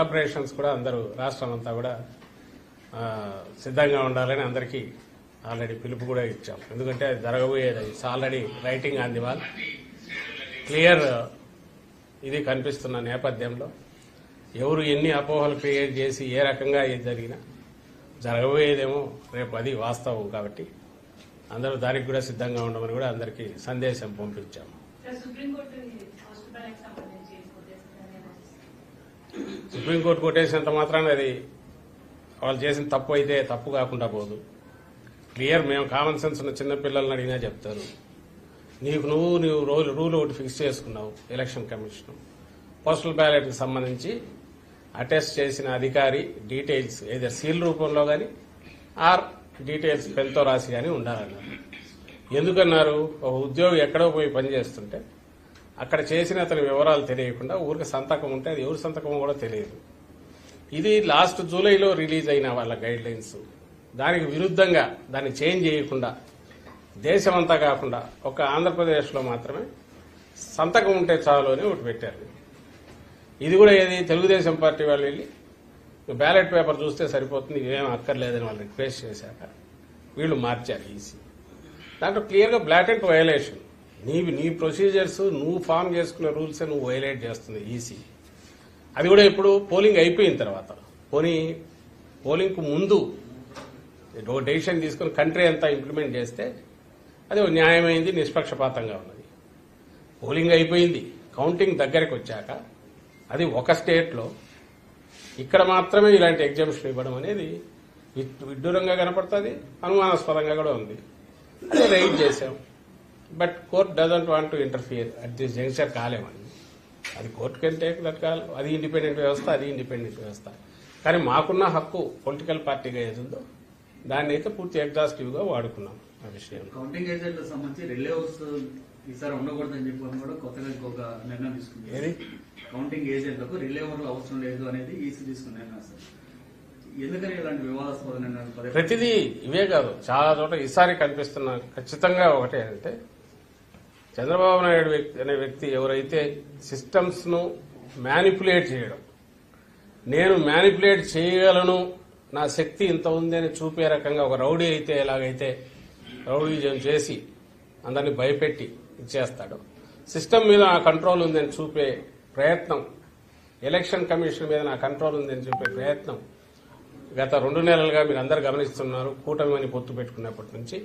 Operations కూడా అందరూ రాష్ట్రం అంతా కూడా సిద్ధంగా ఉండాలని అందరికీ ఆల్రెడీ పిలుపు కూడా ఇచ్చాం. ఎందుకంటే అది జరగబోయేది it's already writing on the wall. Clear ఇది కనిపిస్తున్న నేపథ్యంలో ఎవరు ఎన్ని అపోహలు క్రియేట్ చేసి ఏ రకంగా ఏది జరిగినా జరగబోయేదేమో రేపు అది వాస్తవం. కాబట్టి అందరూ దానికి కూడా సిద్ధంగా ఉండమని కూడా అందరికీ సందేశం పంపించాము. సుప్రీంకోర్టు కొట్టేసినంత మాత్రాన అది వాళ్ళు చేసిన తప్పు అయితే తప్పు కాకుండా పోదు. క్లియర్ మేము కామన్ సెన్స్ ఉన్న చిన్నపిల్లల్ని అడిగినా చెప్తారు. నువ్వు రూల్ ఒకటి ఫిక్స్ చేసుకున్నావు. ఎలక్షన్ కమిషన్ పోస్టల్ బ్యాలెట్కి సంబంధించి అటెస్ట్ చేసిన అధికారి డీటెయిల్స్ ఏదో సీల్ రూపంలో కానీ ఆర్ డీటెయిల్స్ పెన్తో రాసి కానీ ఉండాలన్నారు. ఎందుకన్నారు? ఒక ఉద్యోగి ఎక్కడో పోయి పనిచేస్తుంటే అక్కడ చేసిన అతని వివరాలు తెలియకుండా ఊరికి సంతకం ఉంటే అది ఎవరి సంతకమో కూడా తెలియదు. ఇది లాస్ట్ జూలైలో రిలీజ్ అయిన వాళ్ళ గైడ్ లైన్స్. దానికి విరుద్ధంగా దాన్ని చేంజ్ చేయకుండా దేశమంతా కాకుండా ఒక ఆంధ్రప్రదేశ్లో మాత్రమే సంతకం ఉంటే చాలు అని ఒకటి పెట్టారు. ఇది కూడా ఏది తెలుగుదేశం పార్టీ వాళ్ళు వెళ్ళి బ్యాలెట్ పేపర్ చూస్తే సరిపోతుంది, ఇవేం అక్కర్లేదని వాళ్ళు రిక్వెస్ట్ చేశాక వీళ్ళు మార్చారు ఈసీ. దాంట్లో క్లియర్గా బ్లాటెంట్ వయలేషన్. నీ ప్రొసీజర్స్ నువ్వు ఫామ్ చేసుకున్న రూల్స్ నువ్వు వైలేట్ చేస్తుంది ఈసీ. అది కూడా ఇప్పుడు పోలింగ్ అయిపోయిన తర్వాత పోలింగ్కు ముందు డెసిషన్ తీసుకుని కంట్రీ అంతా ఇంప్లిమెంట్ చేస్తే అది న్యాయమైంది, నిష్పక్షపాతంగా ఉన్నది. పోలింగ్ అయిపోయింది, కౌంటింగ్ దగ్గరికి వచ్చాక అది ఒక స్టేట్లో ఇక్కడ మాత్రమే ఇలాంటి ఎగ్జామ్షన్ ఇవ్వడం అనేది విడ్డూరంగా కనపడుతుంది, అనుమానాస్పదంగా కూడా ఉంది. అదే రైట్ చేశాం. But court doesn't want to interfere at this junction. కాలేమని అది court can take that call. అది ఇండిపెండెంట్ వ్యవస్థ. కానీ మాకున్న హక్కు పొలిటికల్ పార్టీగా ఏదుందో దాన్ని అయితే పూర్తి ఎగ్జాస్టివ్ గా వాడుకున్నాం. ఆ విషయం కౌంటింగ్ ఏజెంట్లకు సంబంధించి రిలేవ్స్ ఈసారి ఉండకూడదని చెప్పి కూడా కొత్తగా ఇంకొక నిర్ణయం తీసుకుంది. ఏది కౌంటింగ్ ఏజెంట్లకు రిలేవర్లు అవసరం లేదు అనేది ఈసీ తీసుకున్న నిర్ణయం సార్. ఎందుకని ఇలాంటి వివాదాస్పద నిర్ణయాలు ప్రతిదీ ఇవే కాదు, చాలా చోట ఈసారి కనిపిస్తున్న ఖచ్చితంగా ఒకటే అంటే చంద్రబాబు నాయుడు అనే వ్యక్తి ఎవరైతే సిస్టమ్స్ ను మ్యానిపులేట్ చేయడం, నేను మ్యానిపులేట్ చేయగలను, నా శక్తి ఇంత ఉంది అని చూపే రకంగా ఒక రౌడీ అయితే ఎలాగైతే రౌడీజం చేసి అందరినీ భయపెట్టి ఇచ్చేస్తాడు, సిస్టమ్ మీద నా కంట్రోల్ ఉందని చూపే ప్రయత్నం, ఎలక్షన్ కమిషన్ మీద నా కంట్రోల్ ఉందని చూపే ప్రయత్నం గత 2 నెలలుగా మీరు అందరు గమనిస్తున్నారు. కూటమి అని పొత్తు పెట్టుకున్నప్పటి నుంచి